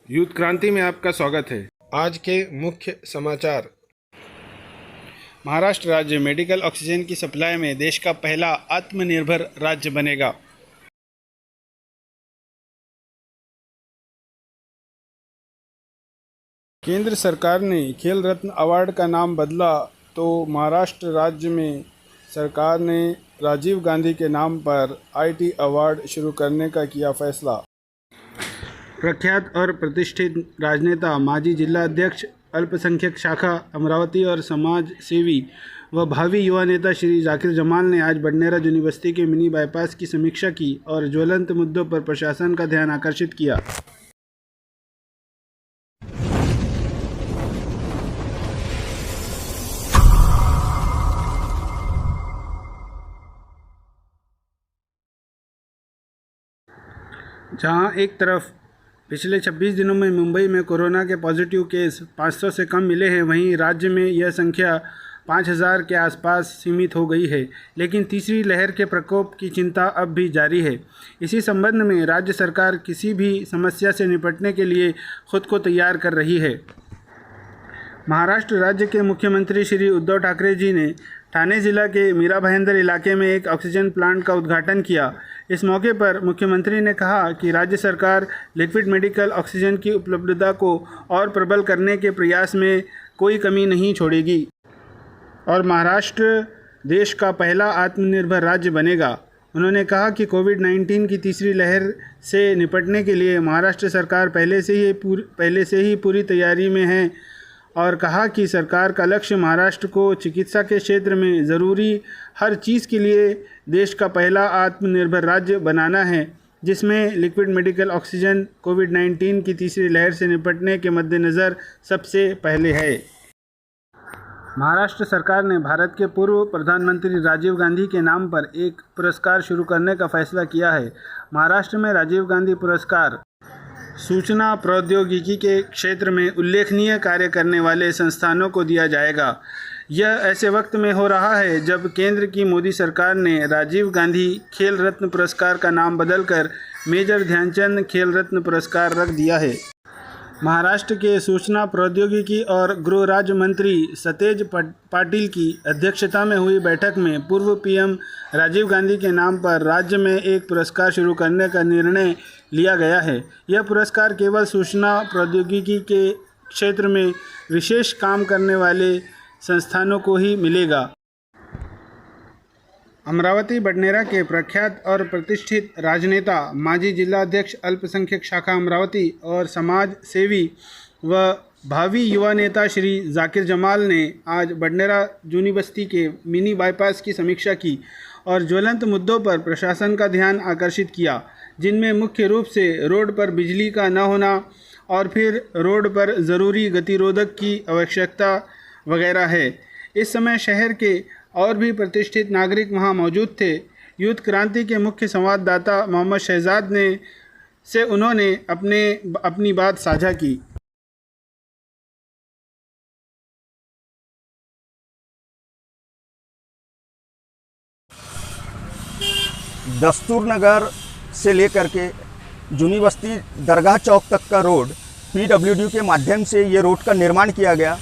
Youth क्रांति में आपका स्वागत है। आज के मुख्य समाचार। महाराष्ट्र राज्य मेडिकल ऑक्सीजन की सप्लाई में देश का पहला आत्मनिर्भर राज्य बनेगा। केंद्र सरकार ने खेल रत्न अवार्ड का नाम बदला तो महाराष्ट्र राज्य में सरकार ने राजीव गांधी के नाम पर आईटी अवार्ड शुरू करने का किया फैसला। प्रख्यात और प्रतिष्ठित राजनेता माजी जिला अध्यक्ष अल्पसंख्यक शाखा अमरावती और समाज सेवी व भावी युवा नेता श्री जाकिर जमाल ने आज बडनेरा यूनिवर्सिटी के मिनी बाईपास की समीक्षा की और ज्वलंत मुद्दों पर प्रशासन का ध्यान आकर्षित किया। जहां एक तरफ पिछले 26 दिनों में मुंबई में कोरोना के पॉजिटिव केस 500 से कम मिले हैं, वहीं राज्य में यह संख्या 5000 के आसपास सीमित हो गई है। लेकिन तीसरी लहर के प्रकोप की चिंता अब भी जारी है। इसी संबंध में राज्य सरकार किसी भी समस्या से निपटने के लिए खुद को तैयार कर रही है। महाराष्ट्र राज्य के मुख्यमंत्री श्री उद्धव ठाकरे जी ने ठाणे जिला के मीरा भाईंदर इलाके में एक ऑक्सीजन प्लांट का उद्घाटन किया। इस मौके पर मुख्यमंत्री ने कहा कि राज्य सरकार लिक्विड मेडिकल ऑक्सीजन की उपलब्धता को और प्रबल करने के प्रयास में कोई कमी नहीं छोड़ेगी और महाराष्ट्र देश का पहला आत्मनिर्भर राज्य बनेगा। उन्होंने कहा कि कोविड-19 की तीसरी लहर से निपटने के लिए महाराष्ट्र सरकार पहले से ही पूरी तैयारी में है और कहा कि सरकार का लक्ष्य महाराष्ट्र को चिकित्सा के क्षेत्र में ज़रूरी हर चीज़ के लिए देश का पहला आत्मनिर्भर राज्य बनाना है, जिसमें लिक्विड मेडिकल ऑक्सीजन कोविड-19 की तीसरी लहर से निपटने के मद्देनज़र सबसे पहले है। महाराष्ट्र सरकार ने भारत के पूर्व प्रधानमंत्री राजीव गांधी के नाम पर एक पुरस्कार शुरू करने का फैसला किया है। महाराष्ट्र में राजीव गांधी पुरस्कार सूचना प्रौद्योगिकी के क्षेत्र में उल्लेखनीय कार्य करने वाले संस्थानों को दिया जाएगा। यह ऐसे वक्त में हो रहा है जब केंद्र की मोदी सरकार ने राजीव गांधी खेल रत्न पुरस्कार का नाम बदलकर मेजर ध्यानचंद खेल रत्न पुरस्कार रख दिया है। महाराष्ट्र के सूचना प्रौद्योगिकी और गृह राज्य मंत्री सतेज पाटिल की अध्यक्षता में हुई बैठक में पूर्व पीएम राजीव गांधी के नाम पर राज्य में एक पुरस्कार शुरू करने का निर्णय लिया गया है। यह पुरस्कार केवल सूचना प्रौद्योगिकी के क्षेत्र में विशेष काम करने वाले संस्थानों को ही मिलेगा। अमरावती बडनेरा के प्रख्यात और प्रतिष्ठित राजनेता माजी जिला अध्यक्ष अल्पसंख्यक शाखा अमरावती और समाज सेवी व भावी युवा नेता श्री जाकिर जमाल ने आज बडनेरा यूनिवर्सिटी के मिनी बाईपास की समीक्षा की और ज्वलंत मुद्दों पर प्रशासन का ध्यान आकर्षित किया, जिनमें मुख्य रूप से रोड पर बिजली का न होना और फिर रोड पर ज़रूरी गतिरोधक की आवश्यकता वगैरह है। इस समय शहर के और भी प्रतिष्ठित नागरिक वहां मौजूद थे। यूथ क्रांति के मुख्य संवाददाता मोहम्मद शहजाद से उन्होंने अपनी बात साझा की। दस्तूर नगर से लेकर के यूनिवर्सिटी दरगाह चौक तक का रोड पीडब्ल्यूडी के माध्यम से ये रोड का निर्माण किया गया।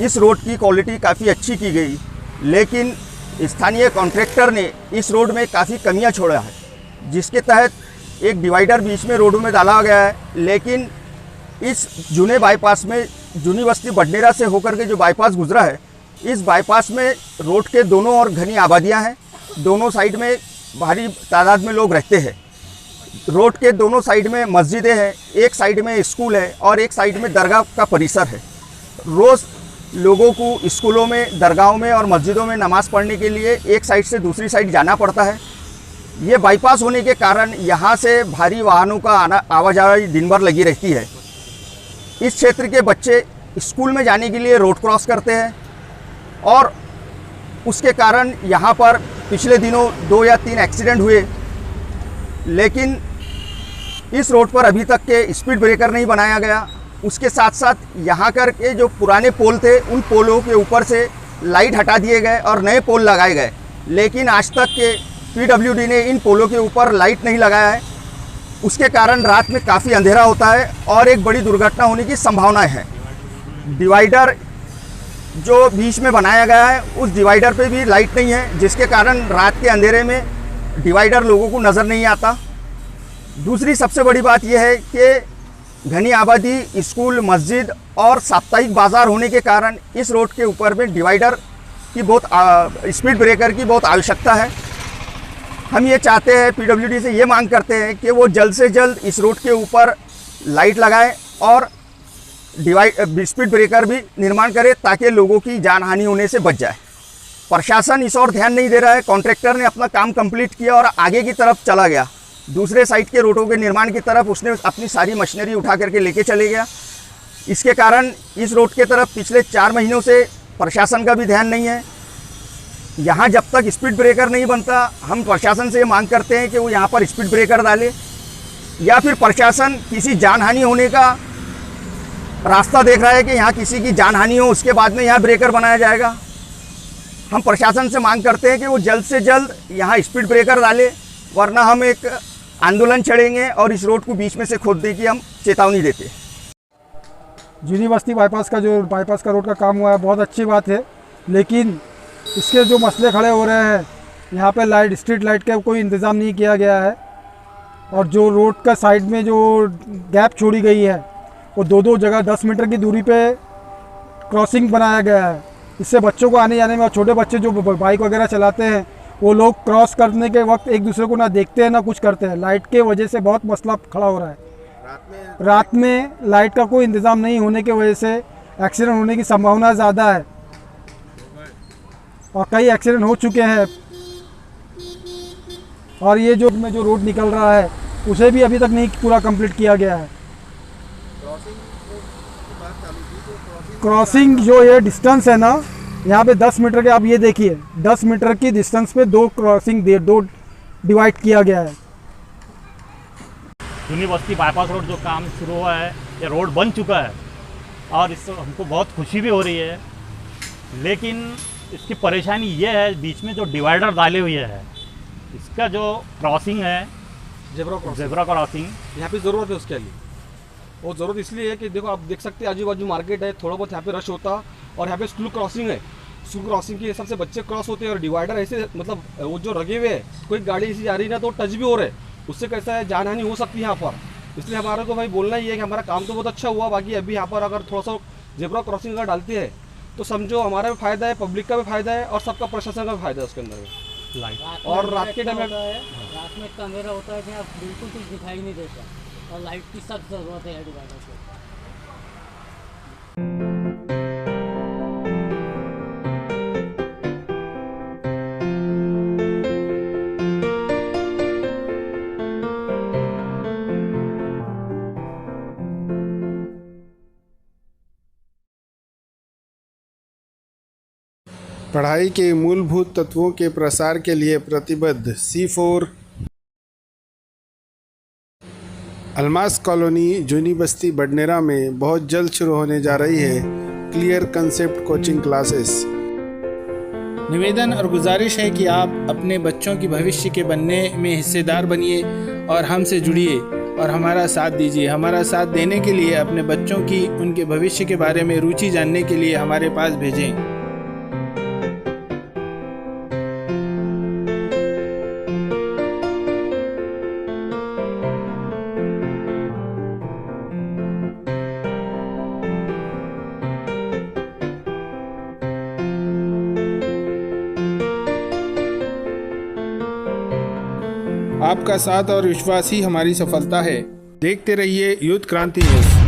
इस रोड की क्वालिटी काफ़ी अच्छी की गई, लेकिन स्थानीय कॉन्ट्रैक्टर ने इस रोड में काफ़ी कमियां छोड़ा है, जिसके तहत एक डिवाइडर बीच में रोड में डाला गया है। लेकिन इस जूने बाईपास में यूनिवर्सिटी बडनेरा से होकर के जो बाईपास गुजरा है, इस बाईपास में रोड के दोनों ओर घनी आबादियां हैं, दोनों साइड में भारी तादाद में लोग रहते हैं। रोड के दोनों साइड में मस्जिदें हैं, एक साइड में स्कूल है और एक साइड में दरगाह का परिसर है। रोज़ लोगों को स्कूलों में, दरगाहों में और मस्जिदों में नमाज़ पढ़ने के लिए एक साइड से दूसरी साइड जाना पड़ता है। ये बाईपास होने के कारण यहाँ से भारी वाहनों का आवाजाही दिन भर लगी रहती है। इस क्षेत्र के बच्चे स्कूल में जाने के लिए रोड क्रॉस करते हैं और उसके कारण यहाँ पर पिछले दिनों 2 या 3 एक्सीडेंट हुए, लेकिन इस रोड पर अभी तक के स्पीड ब्रेकर नहीं बनाया गया। उसके साथ साथ यहाँ कर के जो पुराने पोल थे, उन पोलों के ऊपर से लाइट हटा दिए गए और नए पोल लगाए गए, लेकिन आज तक के PWD ने इन पोलों के ऊपर लाइट नहीं लगाया है। उसके कारण रात में काफ़ी अंधेरा होता है और एक बड़ी दुर्घटना होने की संभावना है। डिवाइडर जो बीच में बनाया गया है उस डिवाइडर पे भी लाइट नहीं है, जिसके कारण रात के अंधेरे में डिवाइडर लोगों को नज़र नहीं आता। दूसरी सबसे बड़ी बात यह है कि घनी आबादी, स्कूल, मस्जिद और साप्ताहिक बाज़ार होने के कारण इस रोड के ऊपर में डिवाइडर की स्पीड ब्रेकर की बहुत आवश्यकता है। हम ये चाहते हैं, PWD से ये मांग करते हैं कि वो जल्द से जल्द इस रोड के ऊपर लाइट लगाए और स्पीड ब्रेकर भी निर्माण करे ताकि लोगों की जान हानि होने से बच जाए। प्रशासन इस ओर ध्यान नहीं दे रहा है। कॉन्ट्रैक्टर ने अपना काम कंप्लीट किया और आगे की तरफ चला गया, दूसरे साइड के रोडों के निर्माण की तरफ उसने अपनी सारी मशीनरी उठा करके लेके चले गया। इसके कारण इस रोड के तरफ पिछले 4 महीनों से प्रशासन का भी ध्यान नहीं है। यहाँ जब तक स्पीड ब्रेकर नहीं बनता, हम प्रशासन से मांग करते हैं कि वो यहाँ पर स्पीड ब्रेकर डाले या फिर प्रशासन किसी जानहानि होने का रास्ता देख रहा है कि यहाँ किसी की जानहानि हो, उसके बाद में यहाँ ब्रेकर बनाया जाएगा। हम प्रशासन से मांग करते हैं कि वो जल्द से जल्द यहाँ स्पीड ब्रेकर डाले, वरना हम एक आंदोलन छेड़ेंगे और इस रोड को बीच में से खोदने की हम चेतावनी देते हैं। जूनी बस्ती बाईपास का रोड का काम हुआ है, बहुत अच्छी बात है, लेकिन इसके जो मसले खड़े हो रहे हैं, यहाँ पे स्ट्रीट लाइट का कोई इंतज़ाम नहीं किया गया है और जो रोड का साइड में जो गैप छोड़ी गई है वो 2-2 जगह 10 मीटर की दूरी पे क्रॉसिंग बनाया गया है। इससे बच्चों को आने जाने में, और छोटे बच्चे जो बाइक वगैरह चलाते हैं वो लोग क्रॉस करने के वक्त एक दूसरे को ना देखते हैं ना कुछ करते हैं। लाइट के वजह से बहुत मसला खड़ा हो रहा है। रात में लाइट का कोई इंतज़ाम नहीं होने की वजह से एक्सीडेंट होने की संभावना ज़्यादा है और कई एक्सीडेंट हो चुके हैं। और ये जो रोड निकल रहा है उसे भी अभी तक नहीं पूरा कंप्लीट किया गया है। क्रॉसिंग जो ये डिस्टेंस है ना, यहाँ पे 10 मीटर के, आप ये देखिए 10 मीटर की डिस्टेंस पे 2 डिवाइड किया गया है। जूनी बस्ती बाईपास रोड जो काम शुरू हुआ है, ये रोड बन चुका है और इससे हमको बहुत खुशी भी हो रही है, लेकिन इसकी परेशानी ये है बीच में जो डिवाइडर डाले हुए है, इसका जो क्रॉसिंग है जेब्रा क्रॉसिंग, यहाँ पे ज़रूरत है उसके लिए। वो ज़रूरत इसलिए है कि देखो, आप देख सकते हैं आजू बाजू मार्केट है, थोड़ा बहुत यहाँ पे रश होता और यहाँ पे स्कूल क्रॉसिंग है। स्कूल क्रॉसिंग के हिसाब से बच्चे क्रॉस होते हैं और डिवाइडर ऐसे, मतलब वो जो लगे हुए हैं, कोई गाड़ी ऐसी जा रही ना तो टच भी हो रहे, उससे कैसा है जानहानि हो सकती है यहाँ पर। इसलिए हमारे को भाई बोलना ही है कि हमारा काम तो बहुत अच्छा हुआ, बाकी अभी यहाँ पर अगर थोड़ा सा जेब्रा क्रॉसिंग अगर डालते हैं तो समझो हमारा भी फायदा है, पब्लिक का भी फायदा है और सबका प्रशासन का भी फायदा है उसके अंदर में। लाइट और रात के टाइम में रात में इतना अंधेरा होता है कि आप बिल्कुल कुछ दिखाई नहीं देता और लाइट की सख्त ज़रूरत है डिवाइडर को। पढ़ाई के मूलभूत तत्वों के प्रसार के लिए प्रतिबद्ध C4 अलमास कॉलोनी जूनी बस्ती बडनेरा में बहुत जल्द शुरू होने जा रही है क्लियर कंसेप्ट कोचिंग क्लासेस। निवेदन और गुजारिश है कि आप अपने बच्चों की भविष्य के बनने में हिस्सेदार बनिए और हमसे जुड़िए और हमारा साथ दीजिए। हमारा साथ देने के लिए अपने बच्चों की उनके भविष्य के बारे में रुचि जानने के लिए हमारे पास भेजें। आपका साथ और विश्वास ही हमारी सफलता है। देखते रहिए यूथ क्रांति न्यूज़।